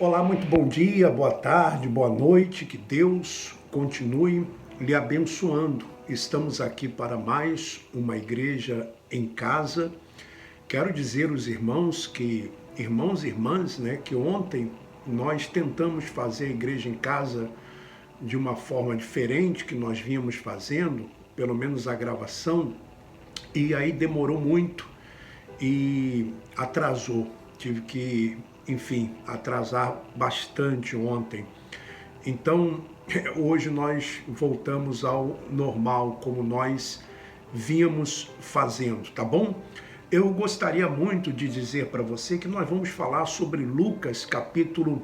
Olá, muito bom dia, boa tarde, boa noite, que Deus continue lhe abençoando. Estamos aqui para mais uma igreja em casa. Quero dizer aos irmãos e irmãs, que ontem nós tentamos fazer a igreja em casa de uma forma diferente que nós vínhamos fazendo, pelo menos a gravação, e aí demorou muito e atrasou. Tive que, enfim, atrasar bastante ontem. Então, hoje nós voltamos ao normal, como nós vínhamos fazendo, tá bom? Eu gostaria muito de dizer para você que nós vamos falar sobre Lucas capítulo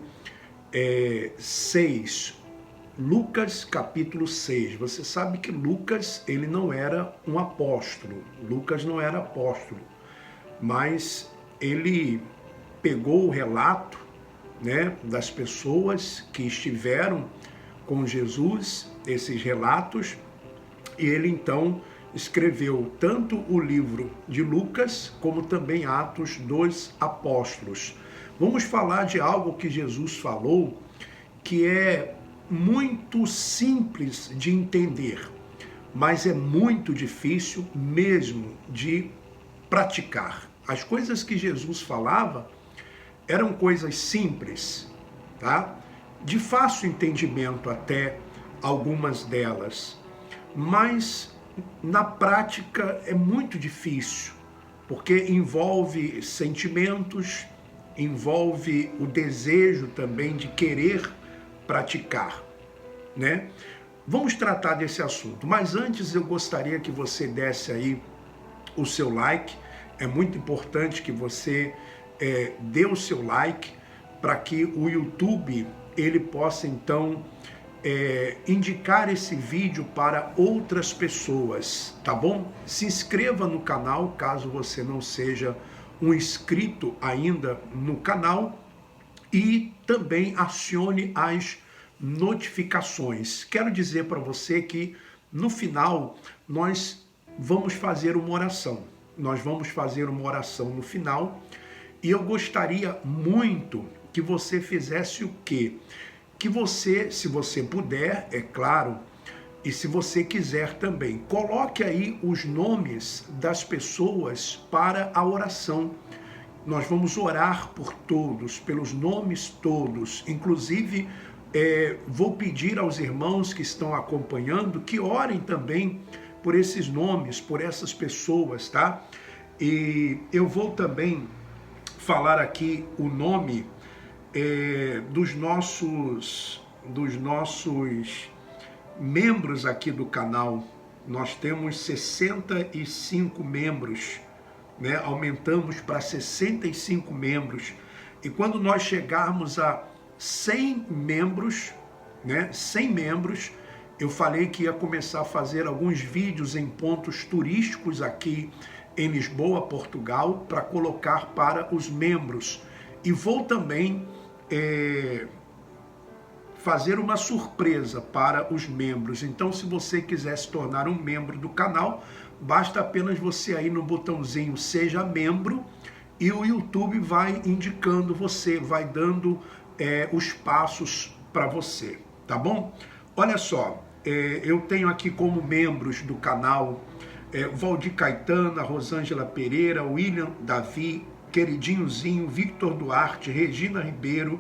6. Lucas capítulo 6. Você sabe que Lucas, ele não era um apóstolo. Lucas não era apóstolo, mas ele pegou o relato, das pessoas que estiveram com Jesus, esses relatos, e ele então escreveu tanto o livro de Lucas como também Atos dos Apóstolos. Vamos falar de algo que Jesus falou que é muito simples de entender, mas é muito difícil mesmo de praticar. As coisas que Jesus falava eram coisas simples, tá? De fácil entendimento até algumas delas, mas na prática é muito difícil, porque envolve sentimentos, envolve o desejo também de querer praticar, né? Vamos tratar desse assunto, mas antes eu gostaria que você desse aí o seu like. É muito importante que você dê o seu like para que o YouTube ele possa então indicar esse vídeo para outras pessoas, tá bom? Se inscreva no canal caso você não seja um inscrito ainda no canal e também acione as notificações. Quero dizer para você que no final nós vamos fazer uma oração. Nós vamos fazer uma oração no final e eu gostaria muito que você fizesse o quê? Que você, se você puder, é claro, e se você quiser também, coloque aí os nomes das pessoas para a oração. Nós vamos orar por todos, pelos nomes todos, inclusive vou pedir aos irmãos que estão acompanhando que orem também por esses nomes, por essas pessoas, tá? E eu vou também falar aqui o nome dos nossos membros aqui do canal. Nós temos 65 membros, aumentamos para 65 membros. E quando nós chegarmos a 100 membros, 100 membros, eu falei que ia começar a fazer alguns vídeos em pontos turísticos aqui em Lisboa, Portugal, para colocar para os membros. E vou também fazer uma surpresa para os membros. Então, se você quiser se tornar um membro do canal, basta apenas você aí no botãozinho Seja Membro e o YouTube vai indicando você, vai dando os passos para você, tá bom? Olha só, eu tenho aqui como membros do canal Valdir Caetano, Rosângela Pereira, William Davi, Queridinhozinho, Victor Duarte, Regina Ribeiro,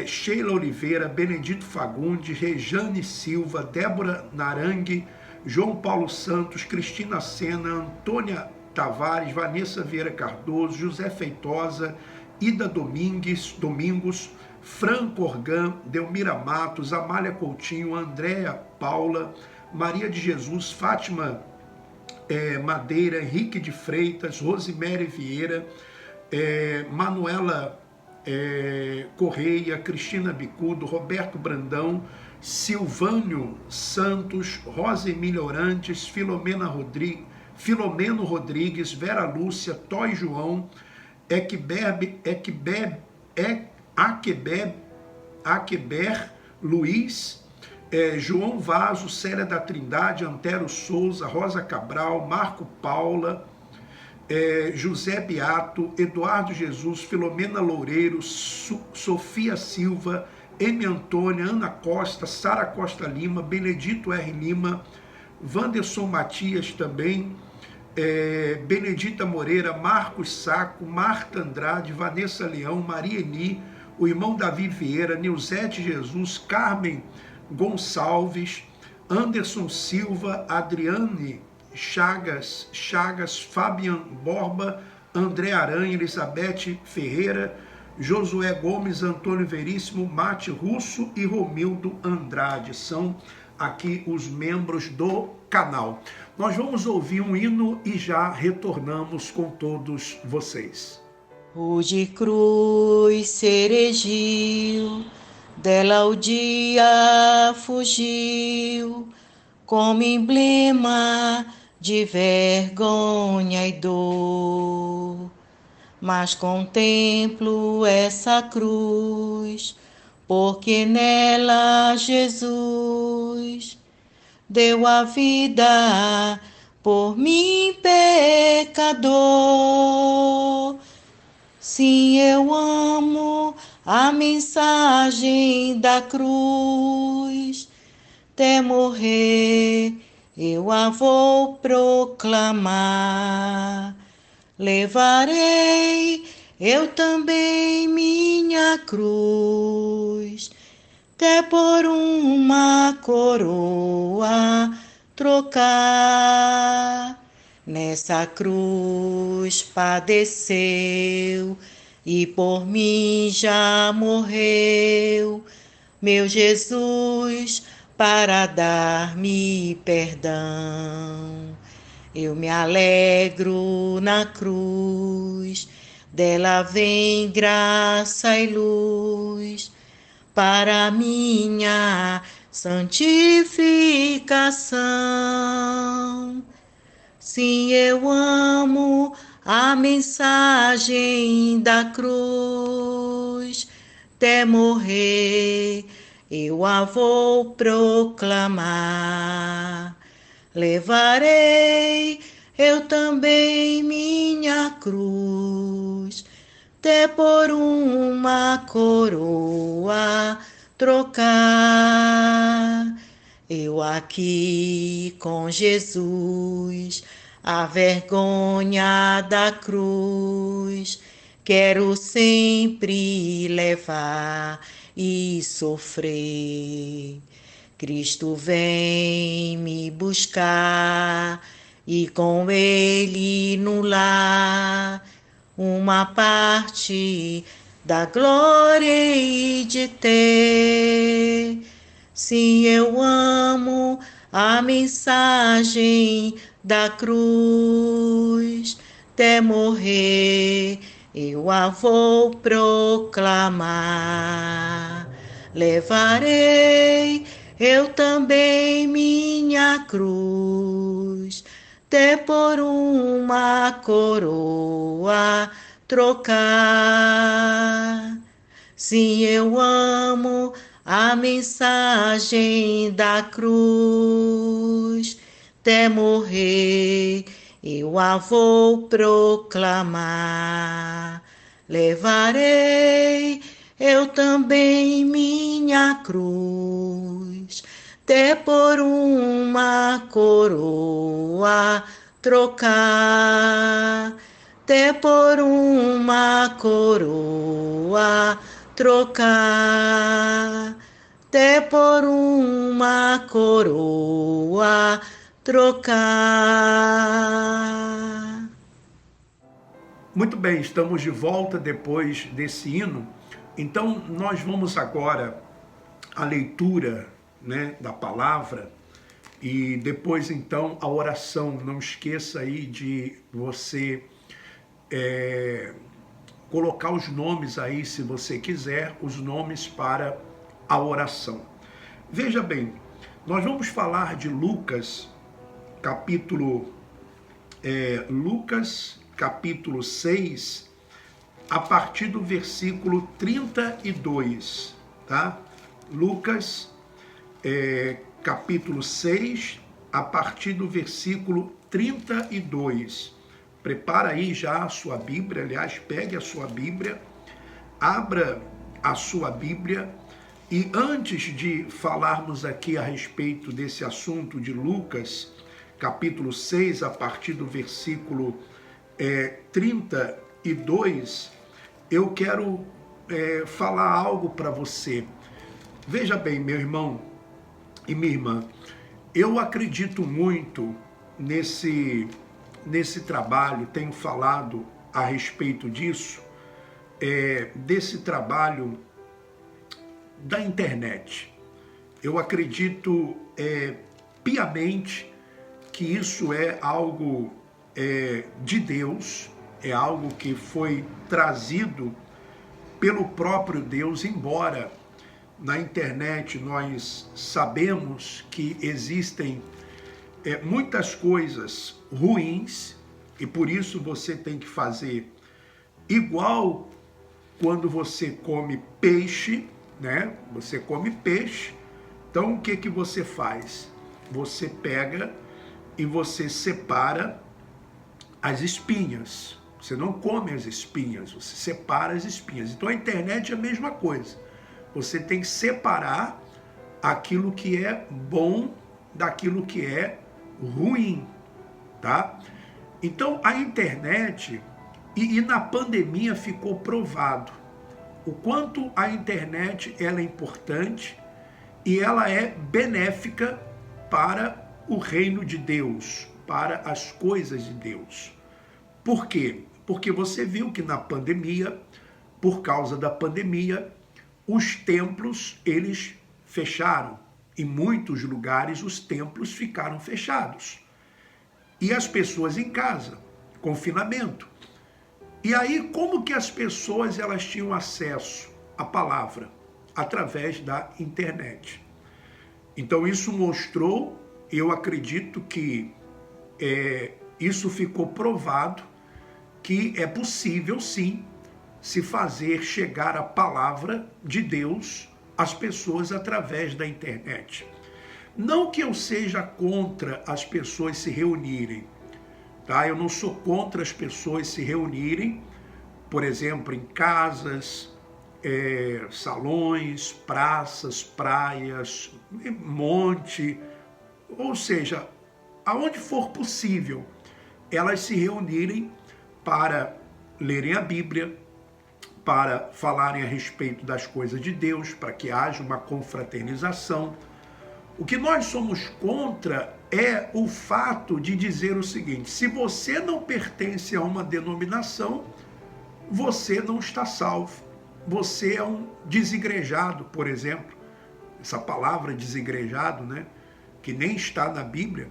Sheila Oliveira, Benedito Fagundes, Rejane Silva, Débora Narangue, João Paulo Santos, Cristina Sena, Antônia Tavares, Vanessa Vieira Cardoso, José Feitosa, Ida Domingos, Franco Organ, Delmira Matos, Amália Coutinho, Andréa Paula, Maria de Jesus, Fátima Madeira, Henrique de Freitas, Rosemary Vieira, Manuela Correia, Cristina Bicudo, Roberto Brandão, Silvânio Santos, Rosa Emília Orantes, Filomeno Rodrigues, Vera Lúcia, Toy João, Aqueber Luiz, João Vaso, Célia da Trindade, Antero Souza, Rosa Cabral, Marco Paula, José Beato, Eduardo Jesus, Filomena Loureiro, Sofia Silva, Emi Antônia, Ana Costa, Sara Costa Lima, Benedito R. Lima, Wanderson Matias também, Benedita Moreira, Marcos Saco, Marta Andrade, Vanessa Leão, Maria Eni, o irmão Davi Vieira, Nilzete Jesus, Carmen Gonçalves, Anderson Silva, Adriane Chagas, Fabian Borba, André Aranha, Elizabeth Ferreira, Josué Gomes, Antônio Veríssimo, Mate Russo e Romildo Andrade. São aqui os membros do canal. Nós vamos ouvir um hino e já retornamos com todos vocês. O de cruz se erigiu, dela o dia fugiu, como emblema de vergonha e dor. Mas contemplo essa cruz, porque nela Jesus deu a vida por mim, pecador. Sim, eu amo a mensagem da cruz, até morrer eu a vou proclamar. Levarei eu também minha cruz, até por uma coroa trocar. Nessa cruz padeceu e por mim já morreu, meu Jesus, para dar-me perdão. Eu me alegro na cruz, dela vem graça e luz para minha santificação. Sim, eu amo a mensagem da cruz, até morrer eu a vou proclamar. Levarei eu também minha cruz, até por uma coroa trocar. Eu aqui com Jesus, a vergonha da cruz, quero sempre levar e sofrer. Cristo vem me buscar e com ele no lar uma parte da glória hei de ter. Sim, eu amo a mensagem da cruz, até morrer eu a vou proclamar. Levarei eu também minha cruz, até por uma coroa trocar. Sim, eu amo a mensagem da cruz, até morrer eu a vou proclamar. Levarei eu também minha cruz, até por uma coroa trocar, até por uma coroa trocar, até por uma coroa trocar. Muito bem, estamos de volta depois desse hino. Então, nós vamos agora à leitura, né, da palavra e depois, então, a oração. Não esqueça aí de você colocar os nomes aí, se você quiser, os nomes para a oração. Veja bem, nós vamos falar de Lucas, capítulo 6, a partir do versículo 32, tá? Lucas, capítulo 6, a partir do versículo 32. Prepara aí já a sua Bíblia, aliás, pegue a sua Bíblia, abra a sua Bíblia e antes de falarmos aqui a respeito desse assunto de Lucas, capítulo 6, a partir do versículo 32, eu quero falar algo para você. Veja bem, meu irmão e minha irmã, eu acredito muito nesse trabalho, tenho falado a respeito disso, desse trabalho da internet. Eu acredito piamente que isso é algo de Deus, é algo que foi trazido pelo próprio Deus, embora na internet nós sabemos que existem muitas coisas ruins e por isso você tem que fazer igual quando você come peixe, né? Você come peixe, então o que você faz? Você pega e você separa as espinhas. Você não come as espinhas, você separa as espinhas. Então a internet é a mesma coisa. Você tem que separar aquilo que é bom daquilo que é ruim, tá? Então a internet, e na pandemia ficou provado o quanto a internet ela é importante e ela é benéfica para o reino de Deus, para as coisas de Deus. Por quê? Porque você viu que na pandemia, por causa da pandemia, os templos, eles fecharam. Em muitos lugares, os templos ficaram fechados. E as pessoas em casa, confinamento. E aí, como que as pessoas elas tinham acesso à palavra? Através da internet. Então, isso mostrou, eu acredito que isso ficou provado, que é possível, sim, se fazer chegar a palavra de Deus às pessoas através da internet. Não que eu seja contra as pessoas se reunirem, tá? Eu não sou contra as pessoas se reunirem, por exemplo, em casas, salões, praças, praias, monte, ou seja, aonde for possível, elas se reunirem para lerem a Bíblia, para falarem a respeito das coisas de Deus, para que haja uma confraternização. O que nós somos contra é o fato de dizer o seguinte: se você não pertence a uma denominação, você não está salvo. Você é um desigrejado, por exemplo. Essa palavra desigrejado, né? Que nem está na Bíblia.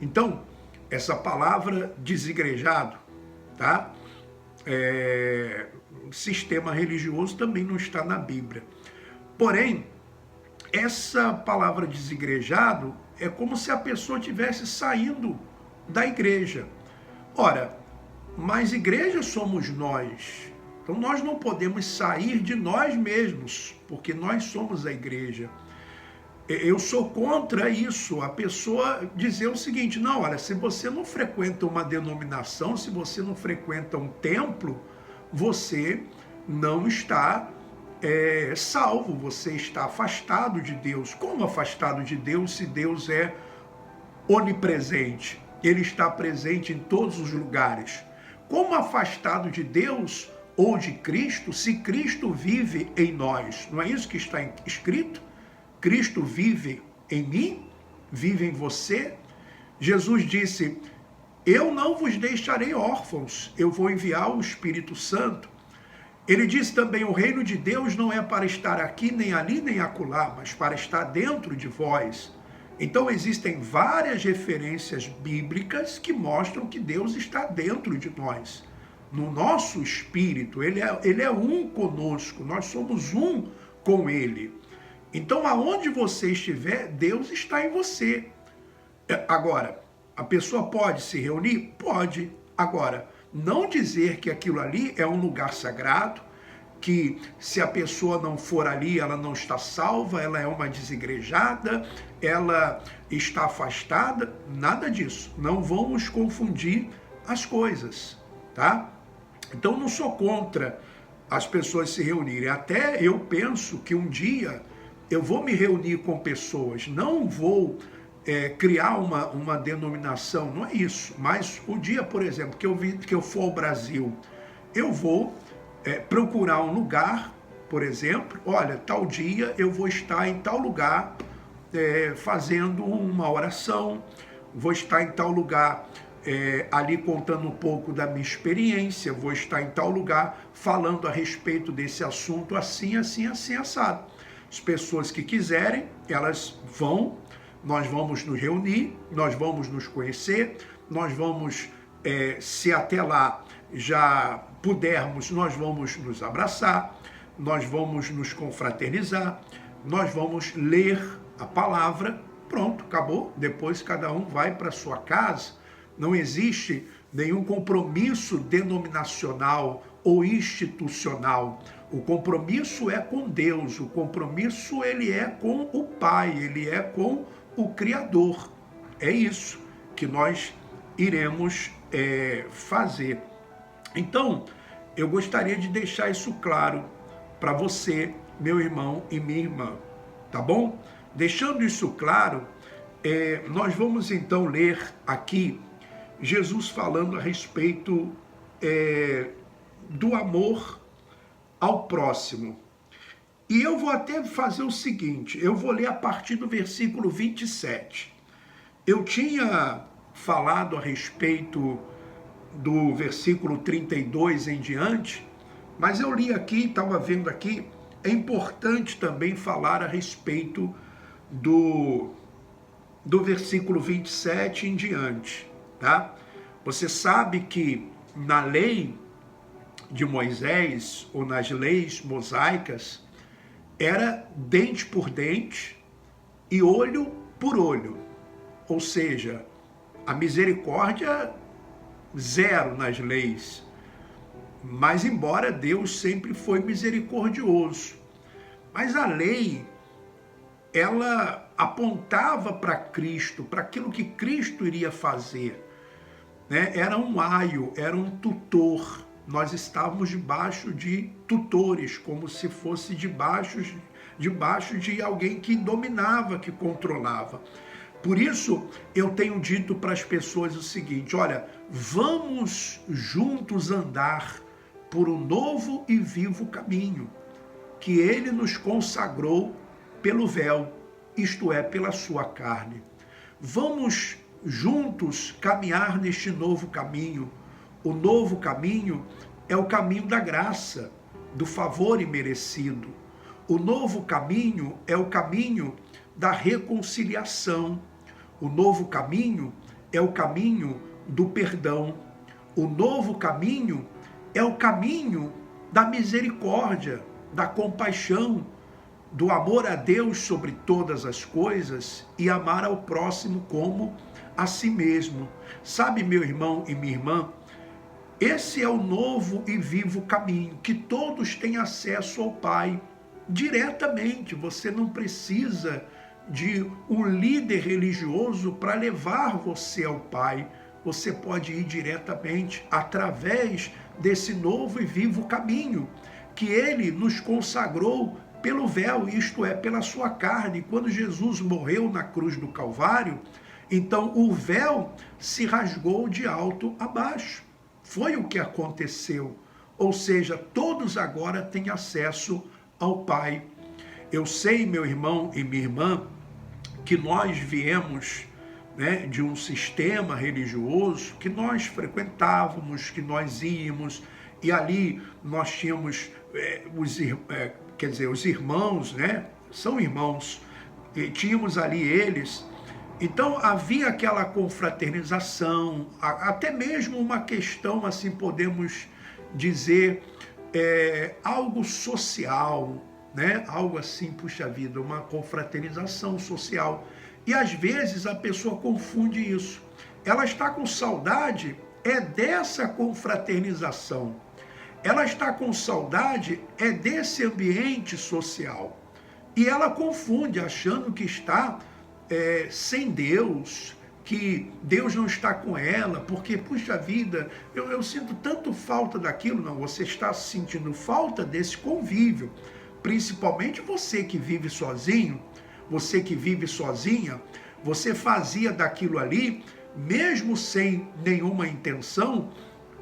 Então, essa palavra desigrejado, tá? Sistema religioso também não está na Bíblia. Porém, essa palavra desigrejado é como se a pessoa estivesse saindo da igreja. Ora, mas igreja somos nós. Então nós não podemos sair de nós mesmos, porque nós somos a igreja. Eu sou contra isso, a pessoa dizer o seguinte: não, olha, se você não frequenta uma denominação, se você não frequenta um templo, você não está salvo, você está afastado de Deus. Como afastado de Deus se Deus é onipresente? Ele está presente em todos os lugares. Como afastado de Deus ou de Cristo, se Cristo vive em nós? Não é isso que está escrito? Cristo vive em mim, vive em você. Jesus disse: eu não vos deixarei órfãos, eu vou enviar o Espírito Santo. Ele disse também: o reino de Deus não é para estar aqui, nem ali, nem acolá, mas para estar dentro de vós. Então existem várias referências bíblicas que mostram que Deus está dentro de nós. No nosso espírito, ele é um conosco, nós somos um com ele. Então, aonde você estiver, Deus está em você. Agora, a pessoa pode se reunir? Pode. Agora, não dizer que aquilo ali é um lugar sagrado, que se a pessoa não for ali, ela não está salva, ela é uma desigrejada, ela está afastada, nada disso. Não vamos confundir as coisas, tá? Então não sou contra as pessoas se reunirem. Até eu penso que um dia eu vou me reunir com pessoas, não vou criar uma denominação, não é isso. Mas o dia, por exemplo, que eu for ao Brasil, eu vou procurar um lugar, por exemplo, olha, tal dia eu vou estar em tal lugar fazendo uma oração, vou estar em tal lugar ali contando um pouco da minha experiência, vou estar em tal lugar falando a respeito desse assunto assim, assim, assim, assado. As pessoas que quiserem, elas vão, nós vamos nos reunir, nós vamos nos conhecer, nós vamos, se até lá já pudermos, nós vamos nos abraçar, nós vamos nos confraternizar, nós vamos ler a palavra, pronto, acabou. Depois cada um vai para sua casa. Não existe nenhum compromisso denominacional ou institucional. O compromisso é com Deus, o compromisso ele é com o Pai, ele é com o Criador. É isso que nós iremos fazer. Então, eu gostaria de deixar isso claro para você, meu irmão e minha irmã, tá bom? Deixando isso claro, nós vamos então ler aqui Jesus falando a respeito do amor ao próximo. E eu vou até fazer o seguinte, eu vou ler a partir do versículo 27. Eu tinha falado a respeito do versículo 32 em diante, mas eu li aqui, estava vendo aqui, é importante também falar a respeito do versículo 27 em diante, tá? Você sabe que na lei de Moisés, ou nas leis mosaicas, era dente por dente e olho por olho. Ou seja, a misericórdia zero nas leis. Mas embora Deus sempre foi misericordioso. Mas a lei, ela apontava para Cristo, para aquilo que Cristo iria fazer. Né? Era um aio, era um tutor. Nós estávamos debaixo de tutores, como se fosse debaixo de alguém que dominava, que controlava. Por isso, eu tenho dito para as pessoas o seguinte, olha, vamos juntos andar por um novo e vivo caminho, que ele nos consagrou pelo véu, isto é, pela sua carne. Vamos juntos caminhar neste novo caminho. O novo caminho é o caminho da graça, do favor imerecido. O novo caminho é o caminho da reconciliação. O novo caminho é o caminho do perdão. O novo caminho é o caminho da misericórdia, da compaixão, do amor a Deus sobre todas as coisas e amar ao próximo como a si mesmo. Sabe, meu irmão e minha irmã, esse é o novo e vivo caminho, que todos têm acesso ao Pai diretamente. Você não precisa de um líder religioso para levar você ao Pai. Você pode ir diretamente através desse novo e vivo caminho, que Ele nos consagrou pelo véu, isto é, pela sua carne. Quando Jesus morreu na cruz do Calvário, então o véu se rasgou de alto a baixo. Foi o que aconteceu. Ou seja, todos agora têm acesso ao Pai. Eu sei, meu irmão e minha irmã, que nós viemos, né, de um sistema religioso que nós frequentávamos, que nós íamos, e ali nós tínhamos os irmãos, né, são irmãos, e tínhamos ali eles. Então havia aquela confraternização, até mesmo uma questão, assim podemos dizer, algo social, né? Algo assim, puxa vida, uma confraternização social. E às vezes a pessoa confunde isso. Ela está com saudade, dessa confraternização. Ela está com saudade, desse ambiente social. E ela confunde, achando que está sem Deus, que Deus não está com ela, porque, puxa vida, eu sinto tanto falta daquilo. Não, você está sentindo falta desse convívio. Principalmente você que vive sozinho, você que vive sozinha, você fazia daquilo ali, mesmo sem nenhuma intenção,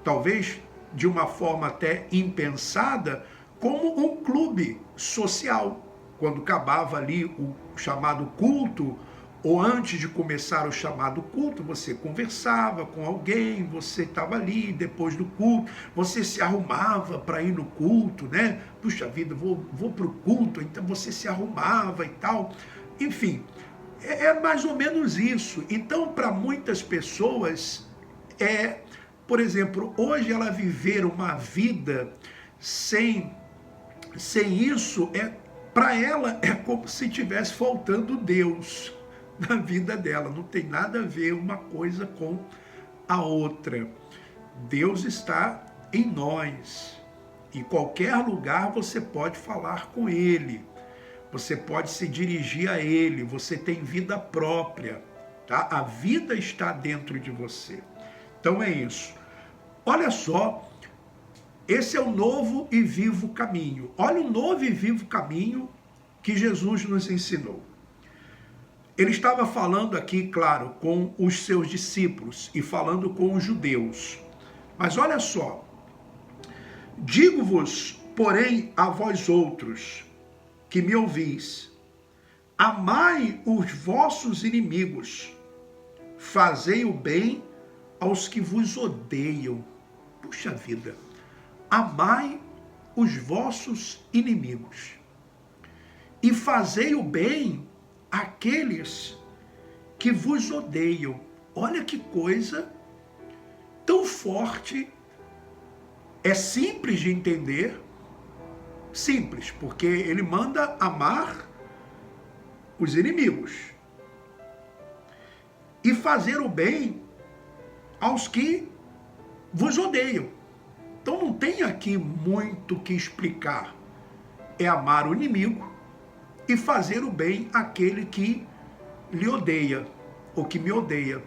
talvez de uma forma até impensada, como um clube social. Quando acabava ali o chamado culto, ou antes de começar o chamado culto, você conversava com alguém, você estava ali, depois do culto, você se arrumava para ir no culto, né? Puxa vida, vou para o culto, então você se arrumava e tal. Enfim, é mais ou menos isso. Então, para muitas pessoas, por exemplo, hoje ela viver uma vida sem isso, para ela é como se estivesse faltando Deus na vida dela. Não tem nada a ver uma coisa com a outra. Deus está em nós. Em qualquer lugar você pode falar com Ele. Você pode se dirigir a Ele. Você tem vida própria. Tá? A vida está dentro de você. Então é isso. Olha só. Esse é o novo e vivo caminho. Olha o novo e vivo caminho que Jesus nos ensinou. Ele estava falando aqui, claro, com os seus discípulos e falando com os judeus. Mas olha só, digo-vos, porém, a vós outros, que me ouvis, amai os vossos inimigos, fazei o bem aos que vos odeiam. Puxa vida, amai os vossos inimigos e fazei o bem àqueles que vos odeiam. Olha que coisa tão forte. É simples de entender, simples, porque ele manda amar os inimigos e fazer o bem aos que vos odeiam. Então não tem aqui muito o que explicar. É amar o inimigo e fazer o bem àquele que lhe odeia, ou que me odeia.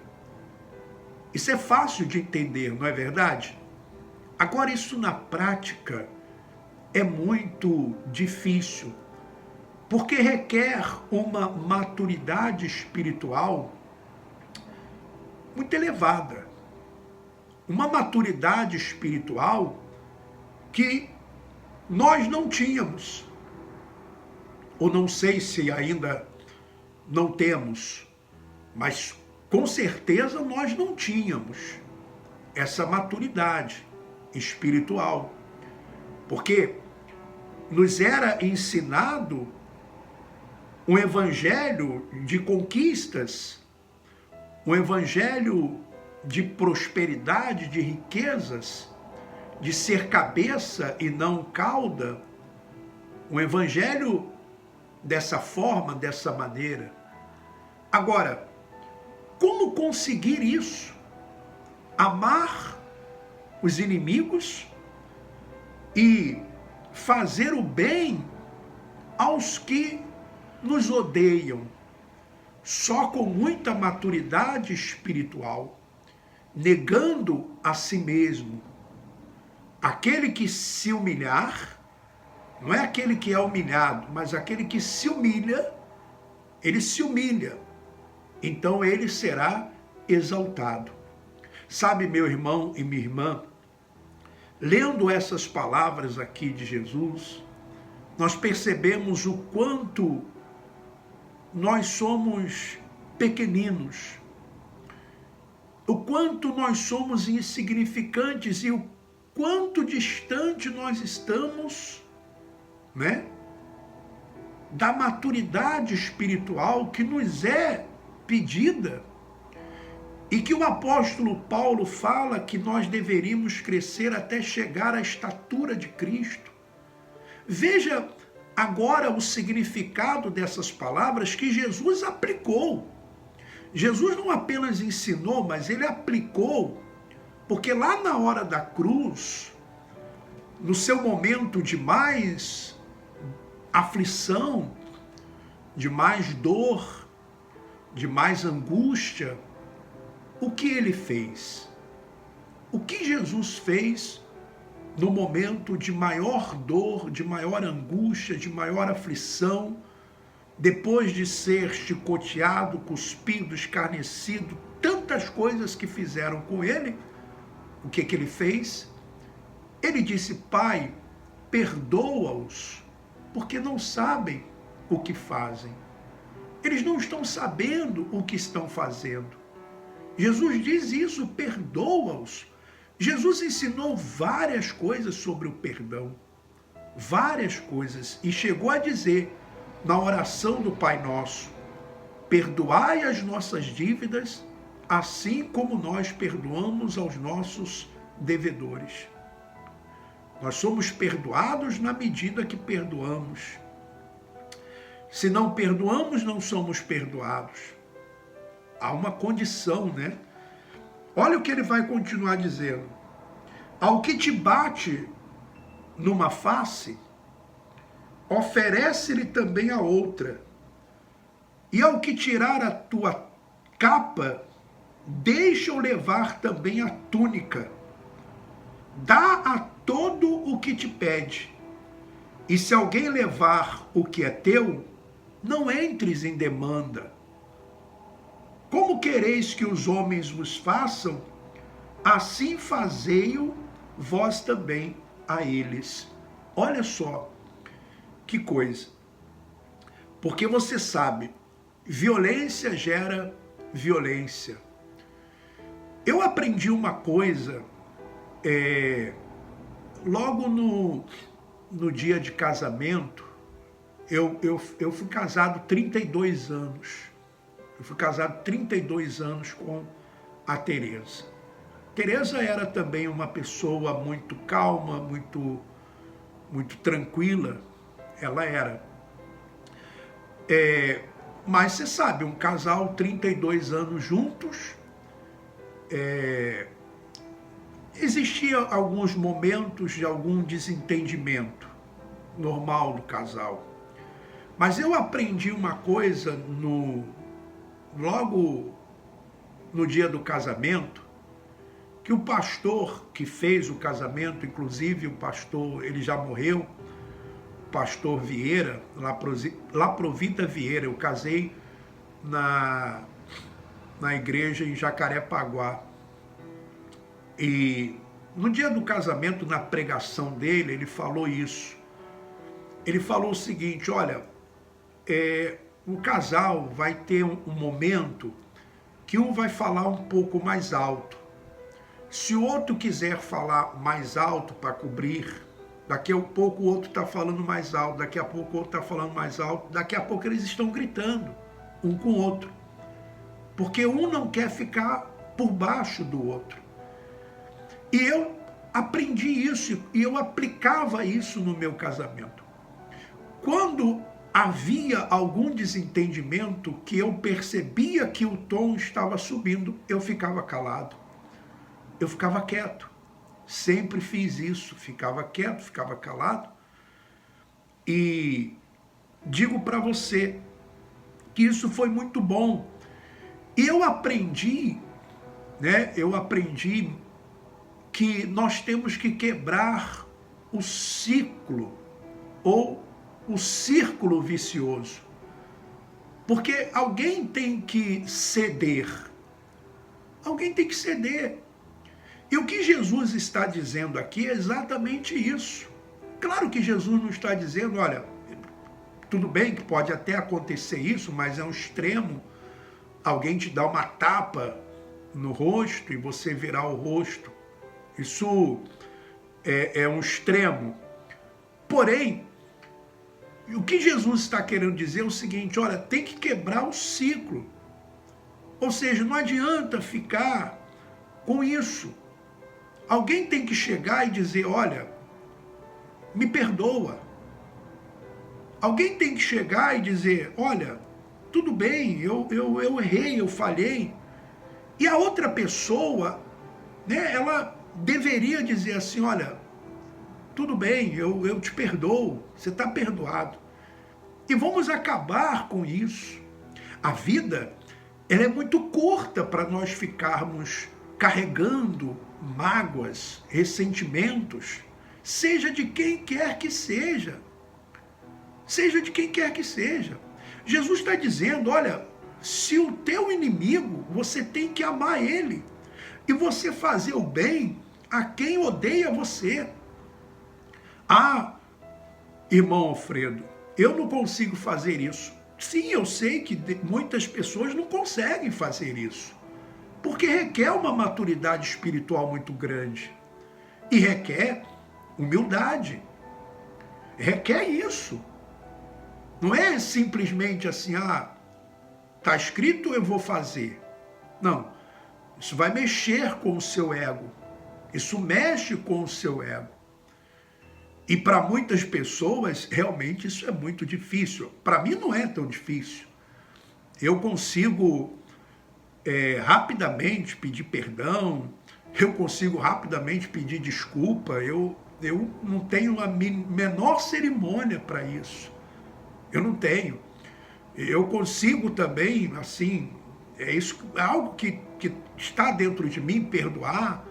Isso é fácil de entender, não é verdade? Agora, isso na prática é muito difícil, porque requer uma maturidade espiritual muito elevada. Uma maturidade espiritual que nós não tínhamos. Ou não sei se ainda não temos, mas com certeza nós não tínhamos essa maturidade espiritual. Porque nos era ensinado um evangelho de conquistas, um evangelho de prosperidade, de riquezas, de ser cabeça e não cauda, um evangelho dessa forma, dessa maneira. Agora, como conseguir isso? Amar os inimigos e fazer o bem aos que nos odeiam. Só com muita maturidade espiritual, negando a si mesmo. Aquele que se humilhar, não é aquele que é humilhado, mas aquele que se humilha, ele se humilha. Então ele será exaltado. Sabe, meu irmão e minha irmã, lendo essas palavras aqui de Jesus, nós percebemos o quanto nós somos pequeninos, o quanto nós somos insignificantes e o quanto distante nós estamos, né, da maturidade espiritual que nos é pedida e que o apóstolo Paulo fala que nós deveríamos crescer até chegar à estatura de Cristo. Veja agora o significado dessas palavras que Jesus aplicou. Jesus não apenas ensinou, mas ele aplicou, porque lá na hora da cruz, no seu momento de mais aflição, de mais dor, de mais angústia, o que ele fez? O que Jesus fez no momento de maior dor, de maior angústia, de maior aflição, depois de ser chicoteado, cuspido, escarnecido, tantas coisas que fizeram com ele? O que ele fez? Ele disse: Pai, perdoa-os, porque não sabem o que fazem. Eles não estão sabendo o que estão fazendo. Jesus diz isso: perdoa-os. Jesus ensinou várias coisas sobre o perdão, várias coisas, e chegou a dizer na oração do Pai Nosso: perdoai as nossas dívidas, assim como nós perdoamos aos nossos devedores. Nós somos perdoados na medida que perdoamos. Se não perdoamos, não somos perdoados. Há uma condição, né? Olha o que ele vai continuar dizendo: ao que te bate numa face, oferece-lhe também a outra. E ao que tirar a tua capa, deixa-o levar também a túnica. Dá a todo o que te pede. E se alguém levar o que é teu, não entres em demanda. Como quereis que os homens vos façam, assim fazei-o vós também a eles. Olha só que coisa. Porque você sabe, violência gera violência. Eu aprendi uma coisa logo no dia de casamento. Eu fui casado 32 anos. Eu fui casado 32 anos com a Tereza. Tereza era também uma pessoa muito calma, muito tranquila. Ela era. Mas você sabe, um casal 32 anos juntos, existia alguns momentos de algum desentendimento normal do casal. Mas eu aprendi uma coisa logo no dia do casamento, que o pastor que fez o casamento, inclusive o pastor, ele já morreu, o pastor Vieira, Laprovita Vieira, eu casei na igreja em Jacarepaguá. E no dia do casamento, na pregação dele, ele falou isso. Ele falou o seguinte: olha, o casal vai ter um momento que um vai falar um pouco mais alto. Se o outro quiser falar mais alto para cobrir, daqui a pouco o outro está falando mais alto, daqui a pouco o outro está falando mais alto, daqui a pouco eles estão gritando um com o outro. Porque um não quer ficar por baixo do outro. E eu aprendi isso e eu aplicava isso no meu casamento. Quando havia algum desentendimento que eu percebia que o tom estava subindo, eu ficava calado. Eu ficava quieto. Sempre fiz isso. Ficava quieto, ficava calado. E digo para você que isso foi muito bom. E eu aprendi, né? Eu aprendi que nós temos que quebrar o ciclo ou o círculo vicioso. Porque alguém tem que ceder. Alguém tem que ceder. E o que Jesus está dizendo aqui é exatamente isso. Claro que Jesus não está dizendo, olha, tudo bem que pode até acontecer isso, mas é um extremo. Alguém te dá uma tapa no rosto e você virar o rosto. Isso é um extremo. Porém, o que Jesus está querendo dizer é o seguinte: olha, tem que quebrar o ciclo. Ou seja, não adianta ficar com isso. Alguém tem que chegar e dizer, olha, me perdoa. Alguém tem que chegar e dizer, olha, tudo bem, eu errei, eu falhei. E a outra pessoa, né, ela deveria dizer assim, olha, tudo bem, eu te perdoo, você está perdoado. E vamos acabar com isso. A vida ela é muito curta para nós ficarmos carregando mágoas, ressentimentos, seja de quem quer que seja. Seja de quem quer que seja. Jesus está dizendo, olha, se o teu inimigo, você tem que amar ele. E você fazer o bem a quem odeia você. Ah, irmão Alfredo, eu não consigo fazer isso. Sim, eu sei que muitas pessoas não conseguem fazer isso. Porque requer uma maturidade espiritual muito grande. E requer humildade. Requer isso. Não é simplesmente assim, está escrito, eu vou fazer. Não. Isso vai mexer com o seu ego. Isso mexe com o seu ego. E para muitas pessoas, realmente isso é muito difícil. Para mim não é tão difícil. Eu consigo rapidamente pedir perdão, eu consigo rapidamente pedir desculpa, eu não tenho a menor cerimônia para isso. Eu não tenho. Eu consigo também, assim, é algo que está dentro de mim, perdoar.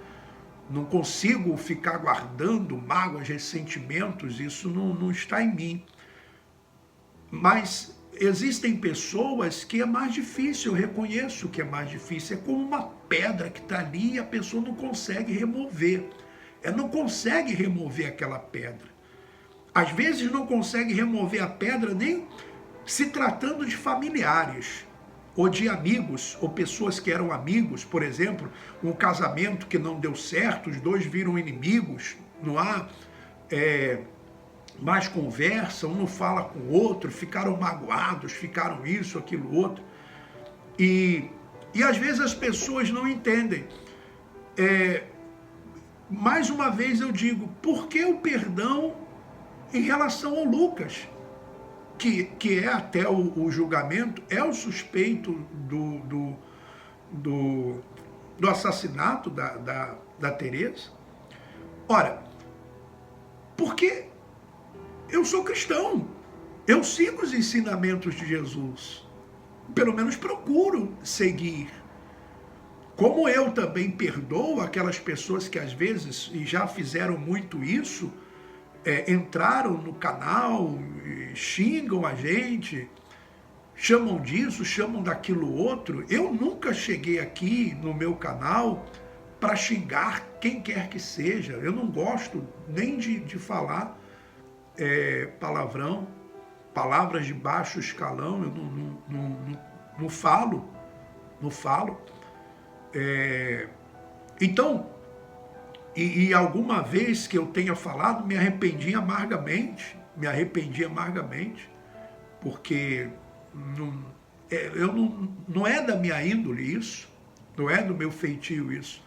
Não consigo ficar guardando mágoas, ressentimentos, isso não está em mim. Mas existem pessoas que é mais difícil, eu reconheço que é mais difícil. É como uma pedra que está ali e a pessoa não consegue remover. Ela não consegue remover aquela pedra. Às vezes não consegue remover a pedra nem se tratando de familiares, ou de amigos, ou pessoas que eram amigos, por exemplo, um casamento que não deu certo, os dois viram inimigos, não há mais conversa, um não fala com o outro, ficaram magoados, ficaram isso, aquilo, outro. E às vezes as pessoas não entendem. Mais uma vez eu digo, por que o perdão em relação ao Lucas? Que é até o julgamento, é o suspeito do assassinato da Teresa. Ora, porque eu sou cristão, eu sigo os ensinamentos de Jesus, pelo menos procuro seguir. Como eu também perdoo aquelas pessoas que às vezes, e já fizeram muito isso, entraram no canal, xingam a gente, chamam disso, chamam daquilo outro. Eu nunca cheguei aqui no meu canal para xingar quem quer que seja. Eu não gosto nem de falar palavrão, palavras de baixo escalão, eu não falo. Então, e alguma vez que eu tenha falado, me arrependi amargamente, porque não é da minha índole isso, não é do meu feitio isso.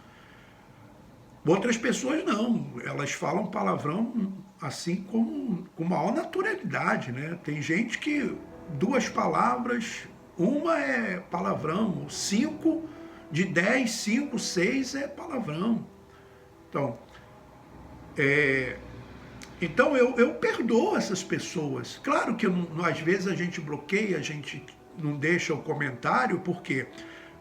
Outras pessoas não, elas falam palavrão assim com maior naturalidade, né? Tem gente que 2 palavras, uma é palavrão, 5 de 10, 5, 6 é palavrão. Então eu perdoo essas pessoas. Claro que às vezes a gente bloqueia, a gente não deixa o comentário, por quê?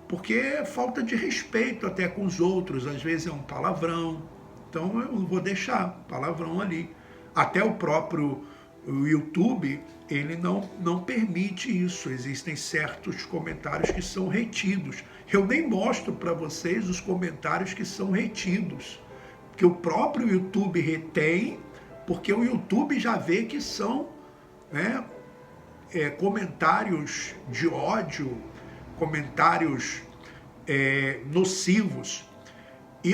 Porque é falta de respeito até com os outros, às vezes é um palavrão, então eu não vou deixar palavrão ali. Até o próprio YouTube, ele não permite isso, existem certos comentários que são retidos. Eu nem mostro para vocês os comentários que são retidos, que o próprio YouTube retém, porque o YouTube já vê que são comentários de ódio, comentários nocivos. E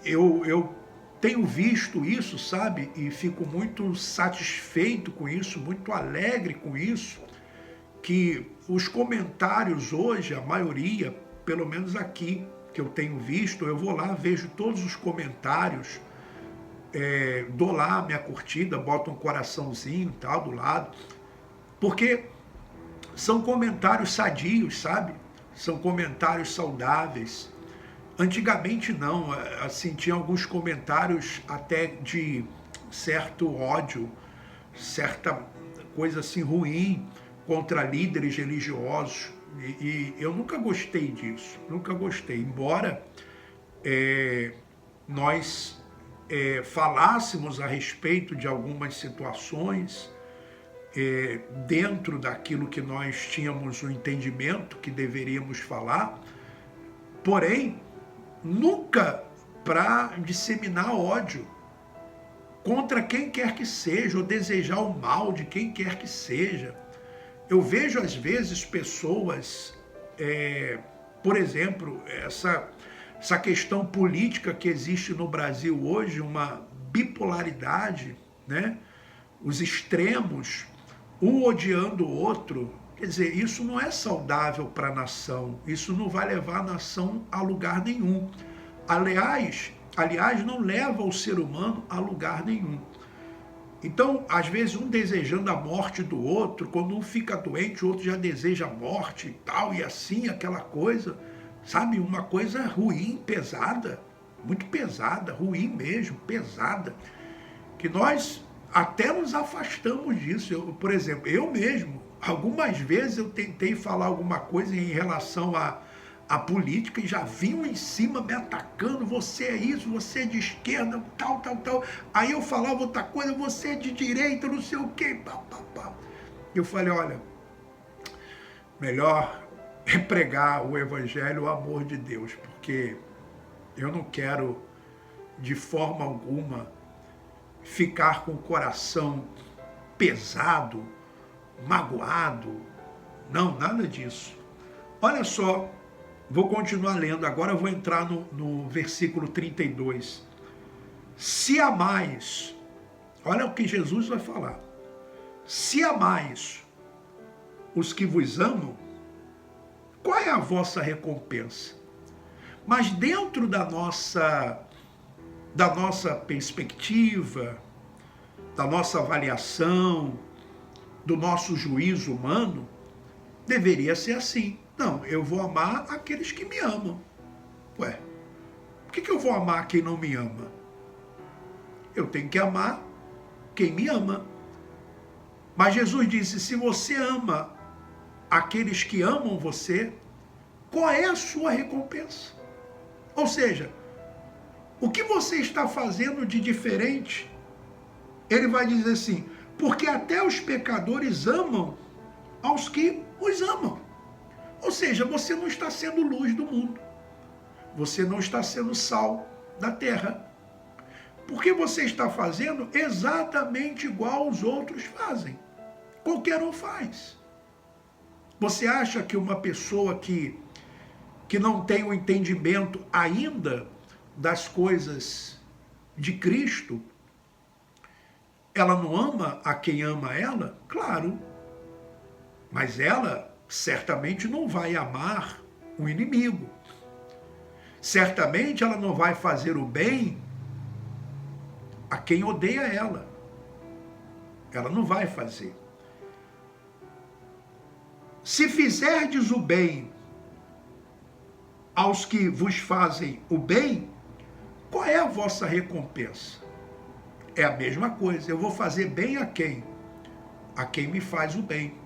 eu tenho visto isso, sabe? E fico muito satisfeito com isso, muito alegre com isso, que os comentários hoje, a maioria, pelo menos aqui, que eu tenho visto, eu vou lá, vejo todos os comentários, dou lá minha curtida, boto um coraçãozinho e tal do lado, porque são comentários sadios, sabe? São comentários saudáveis. Antigamente não, assim, tinha alguns comentários até de certo ódio, certa coisa assim ruim contra líderes religiosos. E eu nunca gostei disso, nunca gostei. Embora nós falássemos a respeito de algumas situações dentro daquilo que nós tínhamos o entendimento que deveríamos falar, porém, nunca para disseminar ódio contra quem quer que seja, ou desejar o mal de quem quer que seja. Eu vejo às vezes pessoas, por exemplo, essa questão política que existe no Brasil hoje, uma bipolaridade, né? Os extremos, um odiando o outro. Quer dizer, isso não é saudável para a nação, isso não vai levar a nação a lugar nenhum. Aliás, não leva o ser humano a lugar nenhum. Então, às vezes, um desejando a morte do outro, quando um fica doente, o outro já deseja a morte e tal, e assim, aquela coisa, sabe? Uma coisa ruim, pesada, muito pesada, ruim mesmo, pesada, que nós até nos afastamos disso. Por exemplo, eu mesmo, algumas vezes eu tentei falar alguma coisa em relação à política e já vinham em cima me atacando, você é isso, você é de esquerda, tal. Aí eu falava outra coisa, você é de direita, não sei o quê, pá. Eu falei, olha, melhor é pregar o evangelho, o amor de Deus, porque eu não quero de forma alguma ficar com o coração pesado, magoado. Não, nada disso. Olha só, vou continuar lendo, agora eu vou entrar no versículo 32. Se amais, olha o que Jesus vai falar. Se amais os que vos amam, qual é a vossa recompensa? Mas dentro da nossa perspectiva, da nossa avaliação, do nosso juízo humano, deveria ser assim. Não, eu vou amar aqueles que me amam. Ué, por que eu vou amar quem não me ama? Eu tenho que amar quem me ama. Mas Jesus disse, se você ama aqueles que amam você, qual é a sua recompensa? Ou seja, o que você está fazendo de diferente? Ele vai dizer assim, porque até os pecadores amam aos que os amam. Ou seja, você não está sendo luz do mundo. Você não está sendo sal da terra. Porque você está fazendo exatamente igual os outros fazem. Qualquer um faz. Você acha que uma pessoa que não tem o entendimento ainda das coisas de Cristo, ela não ama a quem ama ela? Claro. Mas ela certamente não vai amar o inimigo. Certamente ela não vai fazer o bem a quem odeia ela. Ela não vai fazer. Se fizerdes o bem aos que vos fazem o bem, qual é a vossa recompensa? É a mesma coisa. Eu vou fazer bem a quem? A quem me faz o bem.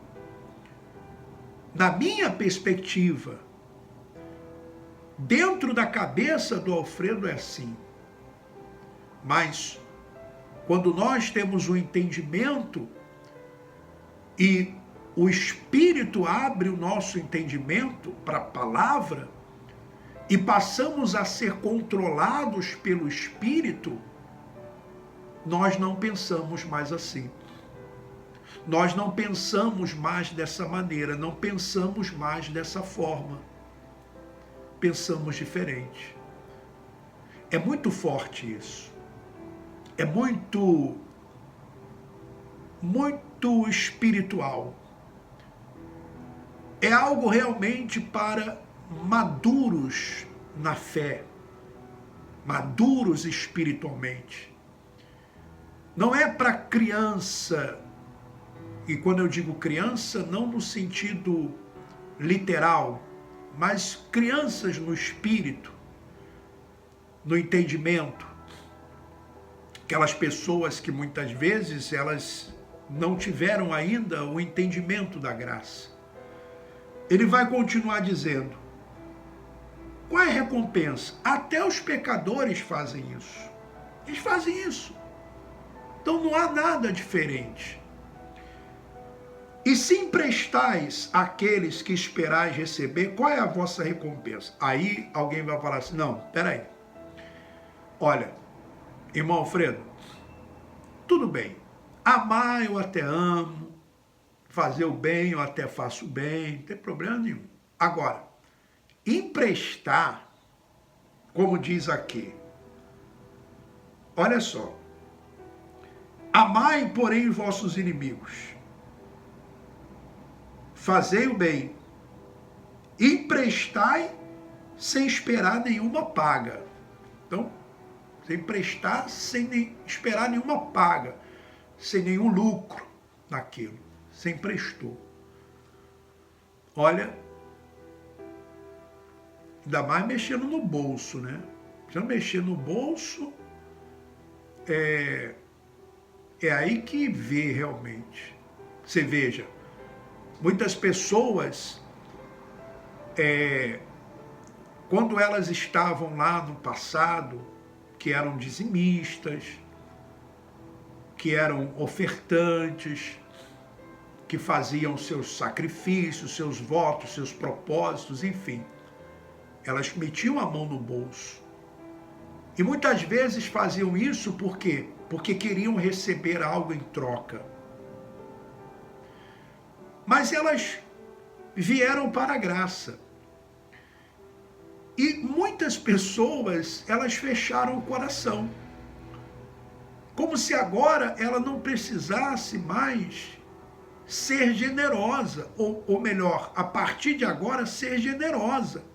Na minha perspectiva, dentro da cabeça do Alfredo é assim. Mas, quando nós temos o entendimento e o Espírito abre o nosso entendimento para a palavra e passamos a ser controlados pelo Espírito, nós não pensamos mais assim. Nós não pensamos mais dessa maneira, não pensamos mais dessa forma. Pensamos diferente. É muito forte isso. É muito espiritual. É algo realmente para maduros na fé, maduros espiritualmente. Não é para criança, e quando eu digo criança, não no sentido literal, mas crianças no espírito, no entendimento. Aquelas pessoas que muitas vezes elas não tiveram ainda o entendimento da graça. ele vai continuar dizendo, qual é a recompensa? Até os pecadores fazem isso. Eles fazem isso. Então não há nada diferente. E se emprestais àqueles que esperais receber, qual é a vossa recompensa? Aí alguém vai falar assim, não, peraí. Olha, irmão Alfredo, tudo bem. Amar eu até amo, fazer o bem eu até faço bem, não tem problema nenhum. Agora, emprestar, como diz aqui, olha só, amai, porém, os vossos inimigos, fazei o bem, emprestai sem esperar nenhuma paga. Então, você emprestar sem esperar nenhuma paga, sem nenhum lucro naquilo, você emprestou. Olha, ainda mais mexendo no bolso, né? Já mexer no bolso, é aí que vê realmente. Você veja, muitas pessoas, quando elas estavam lá no passado, que eram dizimistas, que eram ofertantes, que faziam seus sacrifícios, seus votos, seus propósitos, enfim, elas metiam a mão no bolso. E muitas vezes faziam isso por quê? Porque queriam receber algo em troca. Mas elas vieram para a graça. E muitas pessoas, elas fecharam o coração. Como se agora ela não precisasse mais ser generosa. Ou melhor, a partir de agora, ser generosa.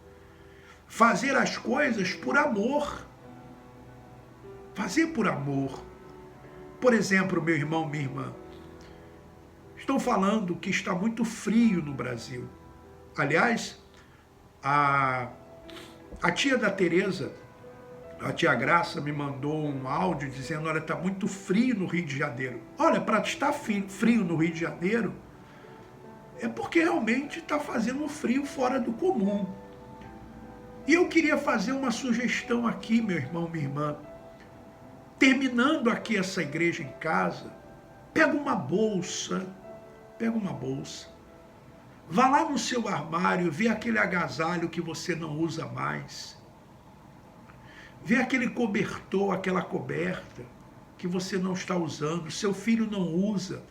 Fazer as coisas por amor. Fazer por amor. Por exemplo, meu irmão, minha irmã, estou falando que está muito frio no Brasil. Aliás, a tia da Tereza, a tia Graça, me mandou um áudio dizendo, olha, está muito frio no Rio de Janeiro. Olha, para estar frio no Rio de Janeiro, é porque realmente está fazendo um frio fora do comum. E eu queria fazer uma sugestão aqui, meu irmão, minha irmã. Terminando aqui essa igreja em casa, pega uma bolsa, vá lá no seu armário, vê aquele agasalho que você não usa mais, vê aquele cobertor, aquela coberta que você não está usando, seu filho não usa,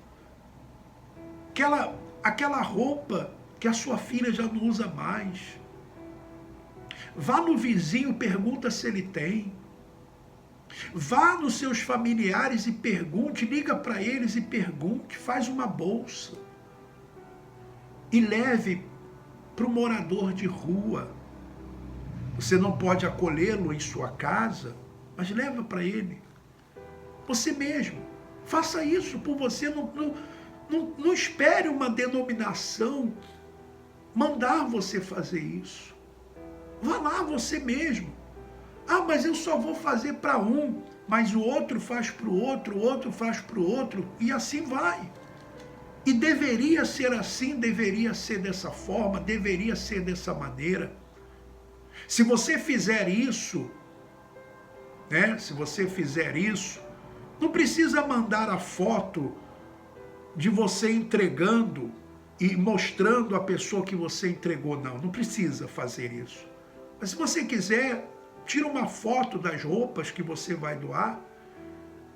aquela roupa que a sua filha já não usa mais. Vá no vizinho, pergunta se ele tem. Vá nos seus familiares e pergunte, liga para eles e pergunte, faz uma bolsa. E leve para o morador de rua. Você não pode acolhê-lo em sua casa, mas leva para ele. Você mesmo, faça isso por você, não espere uma denominação mandar você fazer isso. Vá lá você mesmo. Ah, mas eu só vou fazer para um, mas o outro faz para o outro faz para o outro, e assim vai. E deveria ser assim, deveria ser dessa forma, deveria ser dessa maneira. Se você fizer isso, né? Se você fizer isso, não precisa mandar a foto de você entregando e mostrando a pessoa que você entregou, não precisa fazer isso. Mas se você quiser, tira uma foto das roupas que você vai doar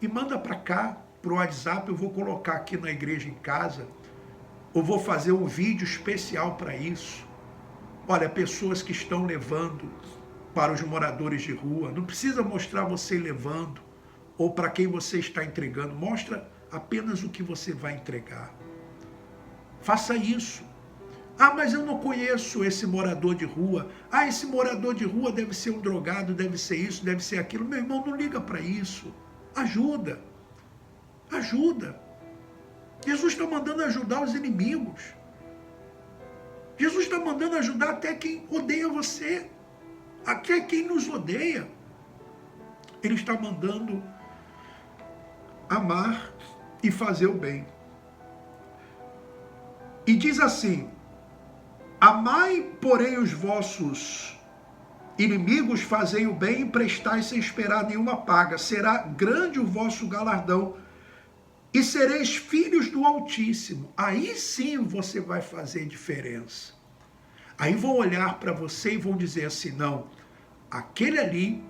e manda para cá, para o WhatsApp. Eu vou colocar aqui na igreja em casa, ou vou fazer um vídeo especial para isso. Olha, pessoas que estão levando para os moradores de rua, não precisa mostrar você levando, ou para quem você está entregando, mostra apenas o que você vai entregar. Faça isso. Ah, mas eu não conheço esse morador de rua. Ah, esse morador de rua deve ser um drogado, deve ser isso, deve ser aquilo. Meu irmão, não liga para isso. Ajuda. Ajuda. Jesus está mandando ajudar os inimigos. Jesus está mandando ajudar até quem odeia você. Até quem nos odeia. Ele está mandando amar e fazer o bem. E diz assim, Amai, porém, os vossos inimigos, fazei o bem e prestai sem esperar nenhuma paga. Será grande o vosso galardão e sereis filhos do Altíssimo. Aí sim você vai fazer diferença. Aí vão olhar para você e vão dizer assim, não, aquele ali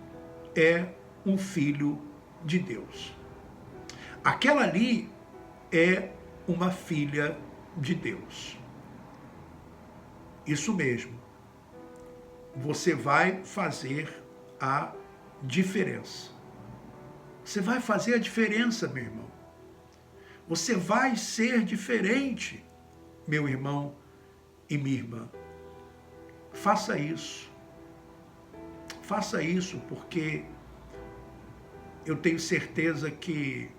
é um filho de Deus. Aquela ali é uma filha de Deus. Isso mesmo. Você vai fazer a diferença. Você vai fazer a diferença, meu irmão. Você vai ser diferente, meu irmão e minha irmã. Faça isso. Faça isso, porque eu tenho certeza que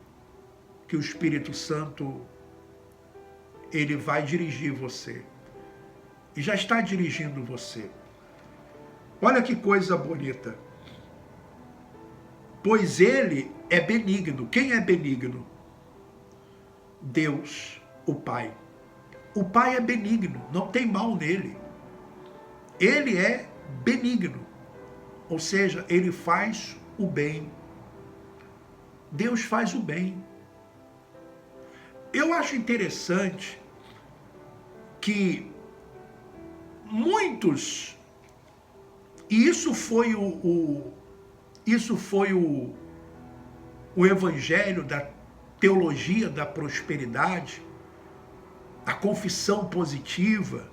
o Espírito Santo, ele vai dirigir você. E já está dirigindo você. Olha que coisa bonita. Pois ele é benigno. Quem é benigno? Deus, o Pai. O Pai é benigno, não tem mal nele. Ele é benigno. Ou seja, ele faz o bem. Deus faz o bem. Eu acho interessante que muitos, e isso foi o evangelho da teologia da prosperidade, a confissão positiva,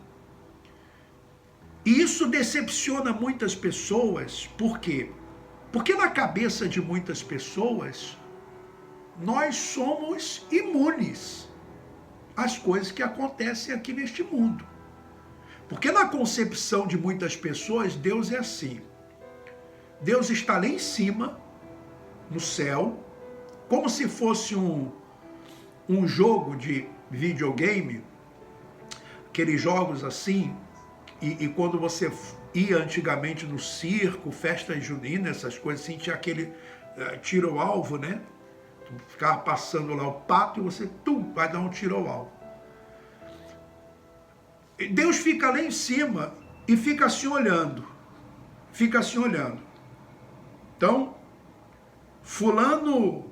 e isso decepciona muitas pessoas. Por quê? Porque na cabeça de muitas pessoas, nós somos imunes às coisas que acontecem aqui neste mundo. Porque na concepção de muitas pessoas, Deus é assim. Deus está lá em cima, no céu, como se fosse um jogo de videogame, aqueles jogos assim, e quando você ia antigamente no circo, festa junina, essas coisas assim, tinha aquele tiro ao alvo, né? Ficava passando lá o pato e você vai dar um tiro ao alvo. Deus fica lá em cima e fica assim olhando. Fica assim olhando. Então, fulano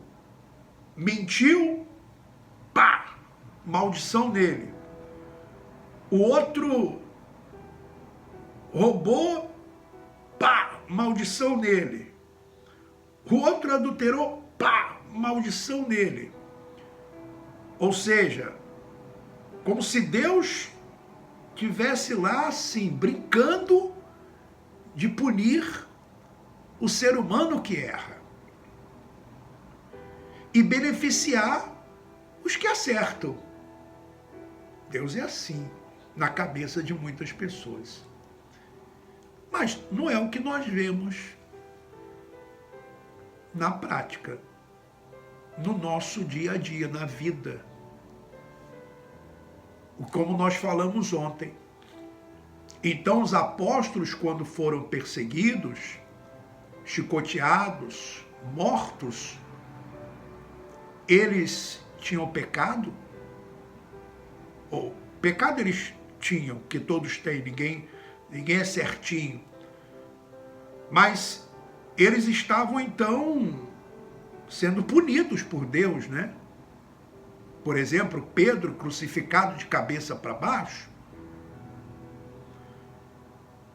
mentiu, pá, maldição nele. O outro roubou, pá, maldição nele. O outro adulterou, pá, maldição nele. Ou seja, como se Deus tivesse lá assim, brincando de punir o ser humano que erra e beneficiar os que acertam. Deus é assim na cabeça de muitas pessoas. Mas não é o que nós vemos na prática, no nosso dia a dia, na vida. Como nós falamos ontem. Então os apóstolos, quando foram perseguidos, chicoteados, mortos, eles tinham pecado? Ou pecado eles tinham, que todos têm, ninguém é certinho. Mas eles estavam então sendo punidos por Deus, né? Por exemplo, Pedro crucificado de cabeça para baixo,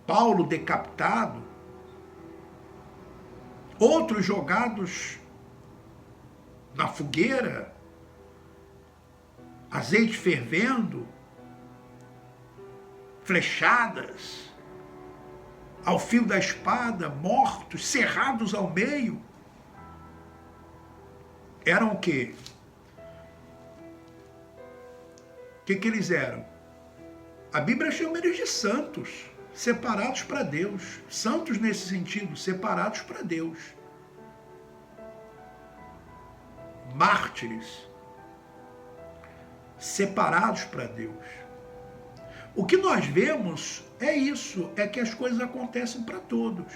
Paulo decapitado, outros jogados na fogueira, azeite fervendo, flechadas, ao fio da espada, mortos, cerrados ao meio. Eram o quê? O que eles eram? A Bíblia chama eles de santos, separados para Deus. Santos nesse sentido, separados para Deus. Mártires, separados para Deus. O que nós vemos é isso, é que as coisas acontecem para todos.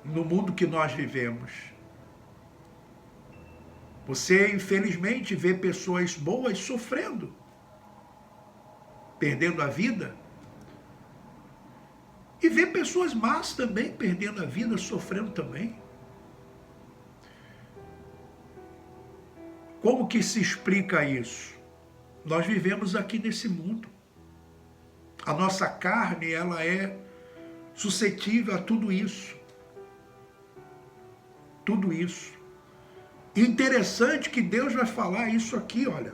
No mundo que nós vivemos. Você, infelizmente, vê pessoas boas sofrendo. perdendo a vida, e vê pessoas más também perdendo a vida, sofrendo também. Como que se explica isso? Nós vivemos aqui nesse mundo. A nossa carne, ela é suscetível a tudo isso. Tudo isso. E interessante que Deus vai falar isso aqui, olha.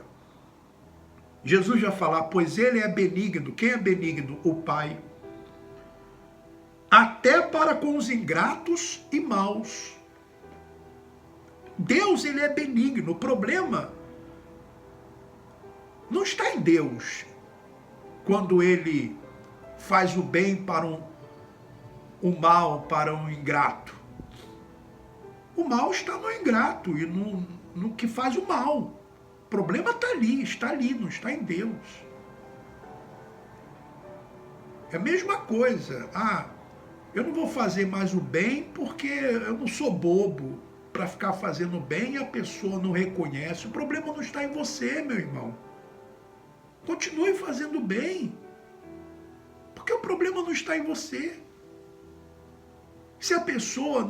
Jesus vai falar, pois ele é benigno. Quem é benigno? O Pai. Até para com os ingratos e maus. Deus, ele é benigno. O problema não está em Deus, quando ele faz o bem para o mal para um ingrato. O mal está no ingrato e no que faz o mal. O problema está ali, não está em Deus. É a mesma coisa. Eu não vou fazer mais o bem porque eu não sou bobo para ficar fazendo bem e a pessoa não reconhece. O problema não está em você, meu irmão. Continue fazendo bem, porque o problema não está em você. Se a pessoa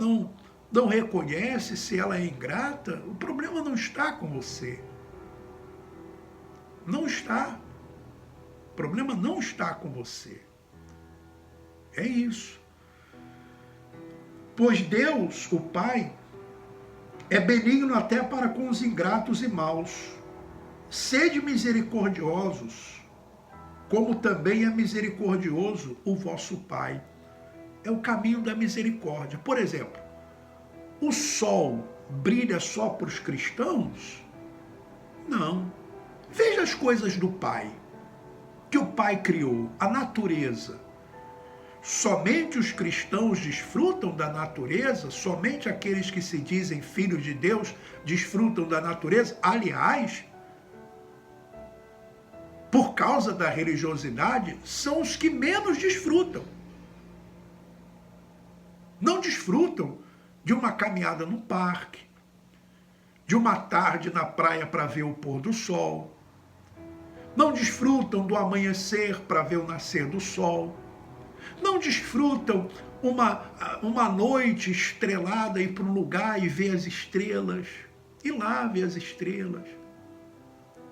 não reconhece, se ela é ingrata, o problema não está com você. Não está. O problema não está com você. É isso. Pois Deus, o Pai, é benigno até para com os ingratos e maus. Sede misericordiosos, como também é misericordioso o vosso Pai. É o caminho da misericórdia. Por exemplo, o sol brilha só para os cristãos? Não. Veja as coisas do Pai, que o Pai criou, a natureza. Somente os cristãos desfrutam da natureza? Somente aqueles que se dizem filhos de Deus desfrutam da natureza? Aliás, por causa da religiosidade, são os que menos desfrutam. Não desfrutam de uma caminhada no parque, de uma tarde na praia para ver o pôr do sol. Não desfrutam do amanhecer para ver o nascer do sol. Não desfrutam uma noite estrelada, ir para um lugar e ver as estrelas, ir lá ver as estrelas.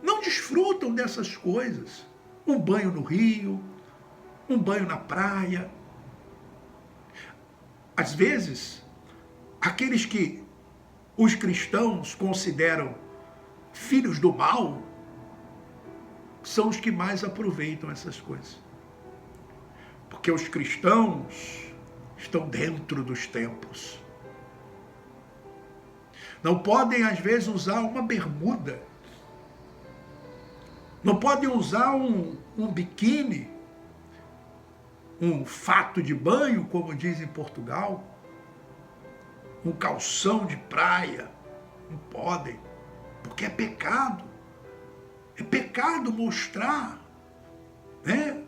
Não desfrutam dessas coisas. Um banho no rio, um banho na praia. Às vezes, aqueles que os cristãos consideram filhos do mal, são os que mais aproveitam essas coisas. Porque os cristãos estão dentro dos templos. Não podem, às vezes, usar uma bermuda. Não podem usar um biquíni, um fato de banho, como diz em Portugal, um calção de praia. Não podem, porque é pecado. É pecado mostrar, né?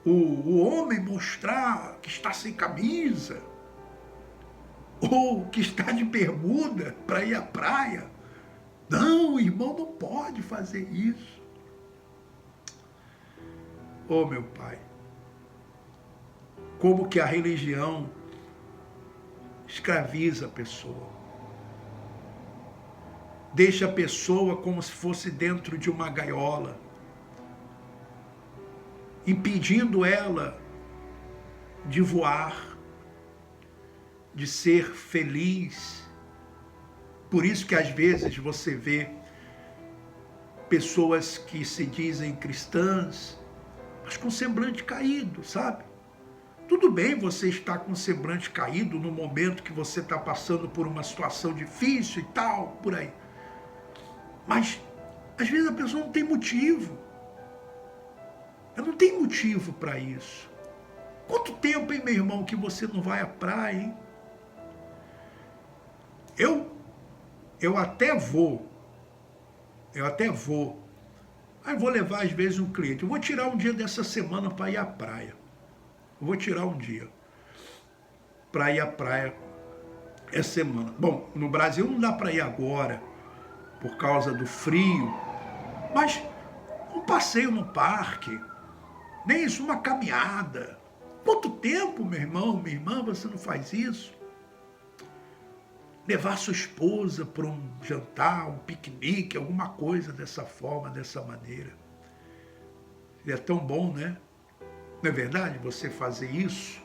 O homem mostrar que está sem camisa, ou que está de bermuda para ir à praia. Não, o irmão não pode fazer isso. Oh, meu Pai, como que a religião escraviza a pessoa. Deixa a pessoa como se fosse dentro de uma gaiola, impedindo ela de voar, de ser feliz. Por isso que às vezes você vê pessoas que se dizem cristãs, mas com semblante caído, sabe? Tudo bem você estar com semblante caído no momento que você está passando por uma situação difícil e tal, por aí. Mas, às vezes a pessoa não tem motivo. Ela não tem motivo para isso. Quanto tempo, hein, meu irmão, que você não vai à praia, hein? Eu até vou. Aí vou levar, às vezes, um cliente. Eu vou tirar um dia dessa semana para ir à praia. Eu vou tirar um dia para ir à praia essa semana. Bom, no Brasil não dá para ir agora, por causa do frio. Mas um passeio no parque, Nem isso, uma caminhada. Quanto tempo, meu irmão, minha irmã, você não faz isso? Levar sua esposa para um jantar, um piquenique, alguma coisa dessa forma, dessa maneira. Seria tão bom, né? Não é verdade? Você fazer isso.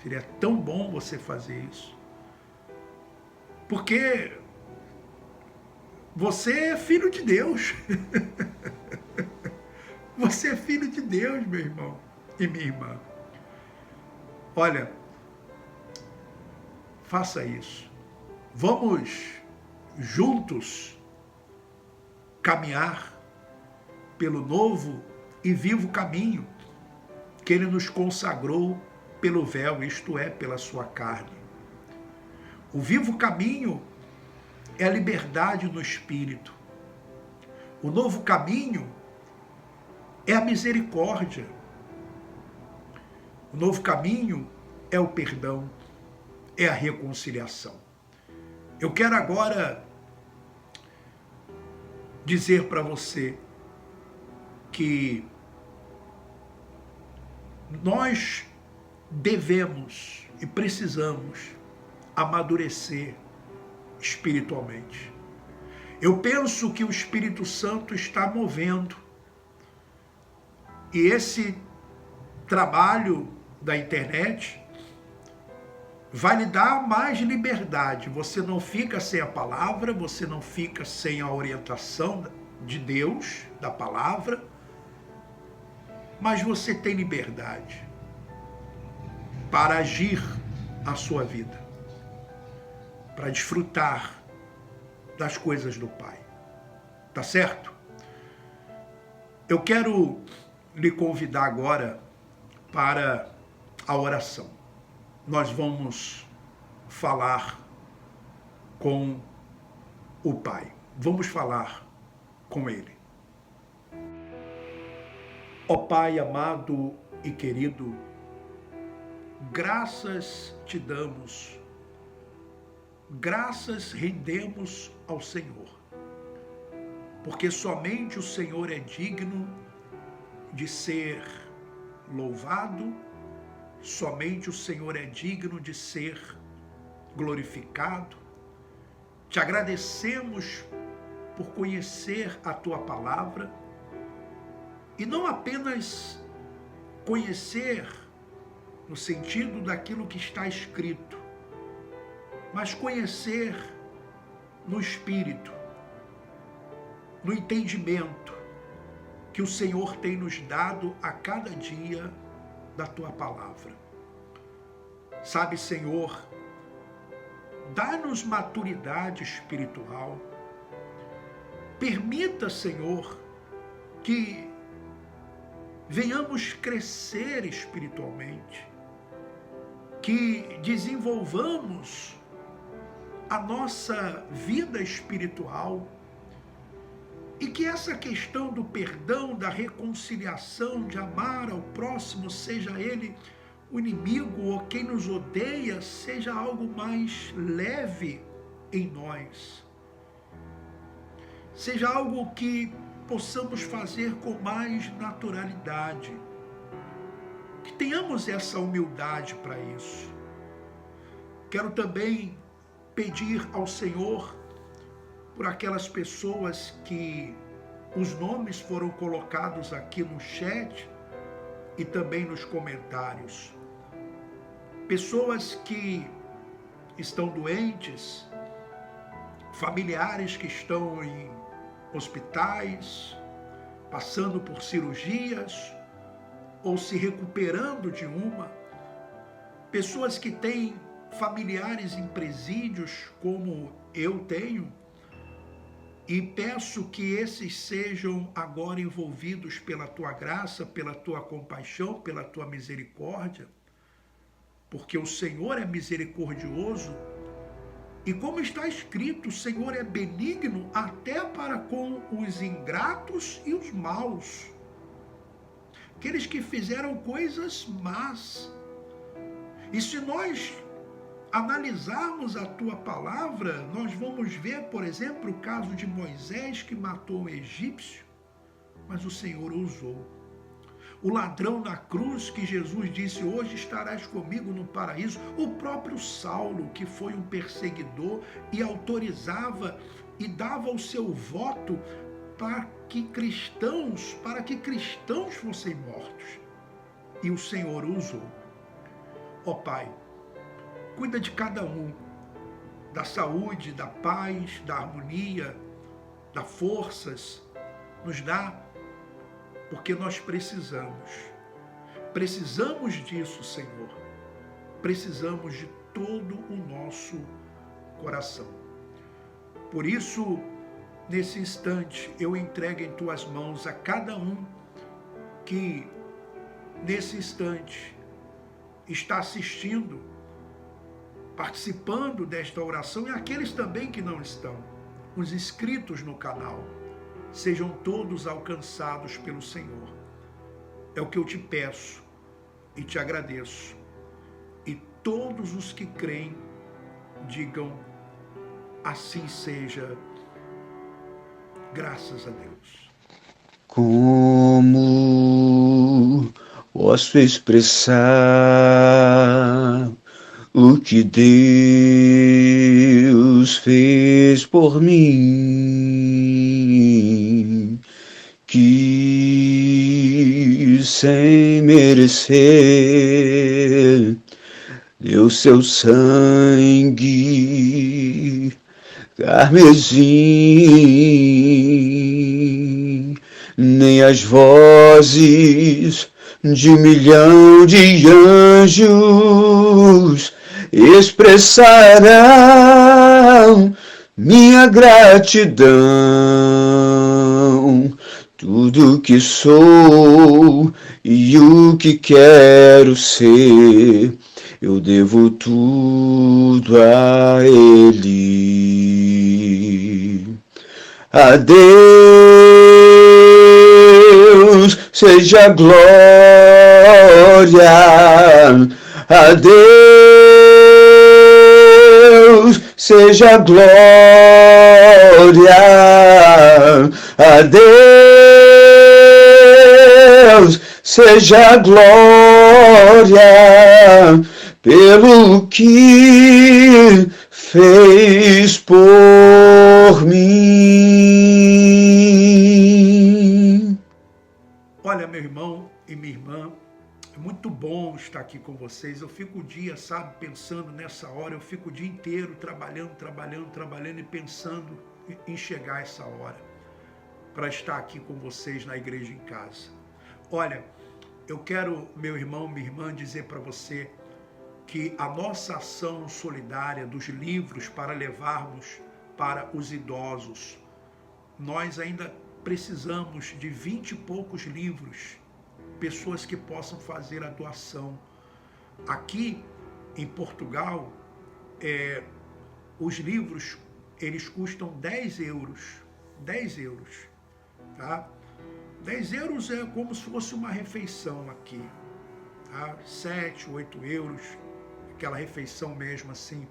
Seria tão bom você fazer isso. Porque você é filho de Deus. Você é filho de Deus, meu irmão e minha irmã. Olha, faça isso. Vamos juntos caminhar pelo novo e vivo caminho que Ele nos consagrou pelo véu, isto é, pela sua carne. O vivo caminho é a liberdade no Espírito. O novo caminho é a misericórdia. O novo caminho é o perdão, é a reconciliação. Eu quero agora dizer para você que nós devemos e precisamos amadurecer espiritualmente. Eu penso que o Espírito Santo está movendo e esse trabalho da internet vai lhe dar mais liberdade. Você não fica sem a palavra, você não fica sem a orientação de Deus, da palavra, mas você tem liberdade para agir a sua vida, para desfrutar das coisas do Pai. Tá certo? Eu quero lhe convidar agora para a oração. Nós vamos falar com o Pai. Vamos falar com Ele. Ó Pai amado e querido, graças te damos, graças rendemos ao Senhor, porque somente o Senhor é digno de ser louvado, somente o Senhor é digno de ser glorificado. Te agradecemos por conhecer a Tua palavra e não apenas conhecer no sentido daquilo que está escrito, mas conhecer no Espírito, no entendimento que o Senhor tem nos dado a cada dia da Tua palavra. Sabe, Senhor, dá-nos maturidade espiritual. Permita, Senhor, que venhamos crescer espiritualmente, que desenvolvamos a nossa vida espiritual e que essa questão do perdão, da reconciliação, de amar ao próximo, seja ele o inimigo ou quem nos odeia, seja algo mais leve em nós. Seja algo que possamos fazer com mais naturalidade. Que tenhamos essa humildade para isso. Quero também pedir ao Senhor por aquelas pessoas que os nomes foram colocados aqui no chat e também nos comentários. Pessoas que estão doentes, familiares que estão em hospitais, passando por cirurgias ou se recuperando de uma. Pessoas que têm familiares em presídios, como eu tenho, e peço que esses sejam agora envolvidos pela Tua graça, pela Tua compaixão, pela Tua misericórdia, porque o Senhor é misericordioso e, como está escrito, o Senhor é benigno até para com os ingratos e os maus, aqueles que fizeram coisas más. E se nós analisarmos a Tua palavra, nós vamos ver, por exemplo, o caso de Moisés, que matou um egípcio, mas o Senhor o usou. o ladrão na cruz que Jesus disse, hoje estarás comigo no paraíso, o próprio Saulo, que foi um perseguidor e autorizava e dava o seu voto para que cristãos fossem mortos. E o Senhor o usou. Ó Pai, cuida de cada um, da saúde, da paz, da harmonia, das forças, nos dá, porque nós precisamos. Precisamos disso, Senhor. Precisamos de todo o nosso coração. Por isso, nesse instante, eu entrego em Tuas mãos a cada um que, nesse instante, está assistindo, participando desta oração, e aqueles também que não estão, os inscritos no canal, sejam todos alcançados pelo Senhor. É o que eu te peço e te agradeço. E todos os que creem, digam, assim seja, graças a Deus. Como posso expressar o que Deus fez por mim, que sem merecer deu seu sangue carmesim, nem as vozes de milhão de anjos expressarão minha gratidão. Tudo que sou e o que quero ser, eu devo tudo a Ele. A Deus seja glória, a Deus seja glória, a Deus seja glória pelo que fez por mim. Olha, meu irmão e minha irmã, é muito bom estar aqui com vocês. Eu fico o dia, sabe, pensando nessa hora, eu fico o dia inteiro trabalhando e pensando em chegar essa hora, para estar aqui com vocês na igreja em casa. Olha, eu quero, meu irmão, minha irmã, dizer para você que a nossa ação solidária dos livros para levarmos para os idosos, nós ainda precisamos de 20 e poucos livros, pessoas que possam fazer a doação. Aqui em Portugal, os livros, eles custam 10 euros, 10 euros, tá? 10 euros é como se fosse uma refeição aqui, tá? 7, 8 euros, aquela refeição mesmo assim,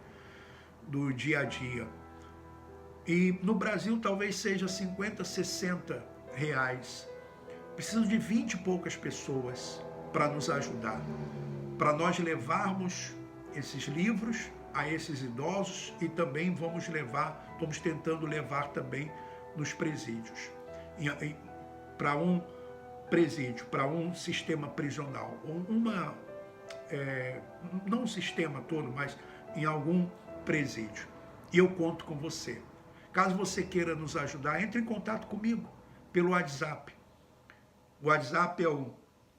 do dia a dia. E no Brasil talvez seja 50, 60 reais. Preciso de 20 e poucas pessoas para nos ajudar, para nós levarmos esses livros a esses idosos, e também vamos tentando levar também nos presídios, para um presídio, para um sistema prisional, não um sistema todo, mas em algum presídio. E eu conto com você. Caso você queira nos ajudar, entre em contato comigo pelo WhatsApp. O WhatsApp é o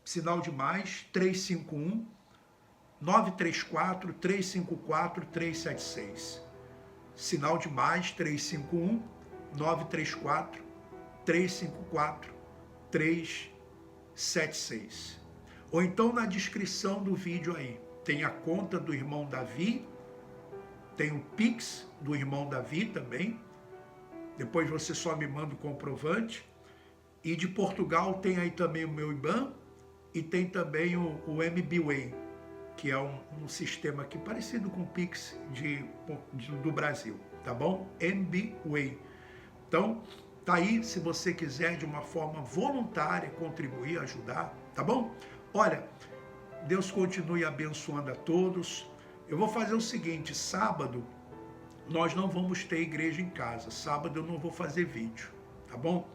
sinal de mais 351 934 354 376. Sinal de mais 351 934 354 376. Ou então na descrição do vídeo aí, tem a conta do irmão Davi, tem o Pix do irmão Davi também, depois você só me manda o comprovante, e de Portugal tem aí também o meu IBAN, e tem também o MBWay, que é um sistema aqui parecido com o Pix do Brasil, tá bom? MBWay. Então, Tá aí, se você quiser de uma forma voluntária contribuir, ajudar, tá bom? Olha, Deus continue abençoando a todos. Eu vou fazer o seguinte, sábado nós não vamos ter igreja em casa. Sábado eu não vou fazer vídeo, tá bom?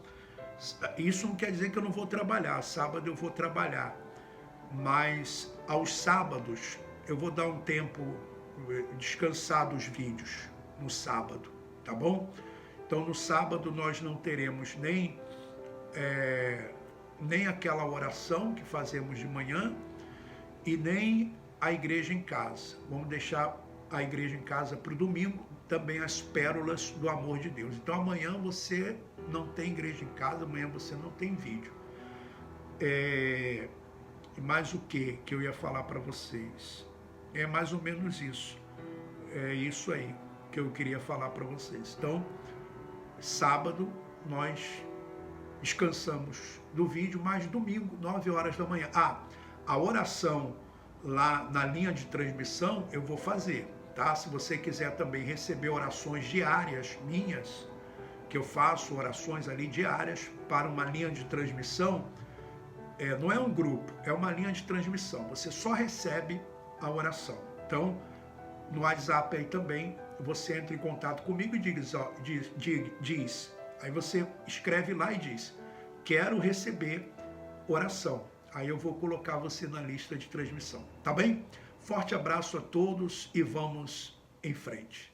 Isso não quer dizer que eu não vou trabalhar. Sábado eu vou trabalhar. Mas aos sábados eu vou dar um tempo descansar dos vídeos no sábado, tá bom? Então no sábado nós não teremos nem aquela oração que fazemos de manhã e nem a igreja em casa. Vamos deixar a igreja em casa para o domingo, também as pérolas do amor de Deus. Então amanhã você não tem igreja em casa, amanhã você não tem vídeo. Mas o que eu ia falar para vocês? É mais ou menos isso. É isso aí que eu queria falar para vocês. Então, sábado nós descansamos do vídeo, mas domingo, 9 horas da manhã. A oração lá na linha de transmissão eu vou fazer, tá? Se você quiser também receber orações diárias minhas, que eu faço orações ali diárias para uma linha de transmissão, não é um grupo, é uma linha de transmissão. Você só recebe a oração. Então, no WhatsApp aí também, você entra em contato comigo e diz, aí você escreve lá e diz, quero receber oração. Aí eu vou colocar você na lista de transmissão, tá bem? Forte abraço a todos e vamos em frente.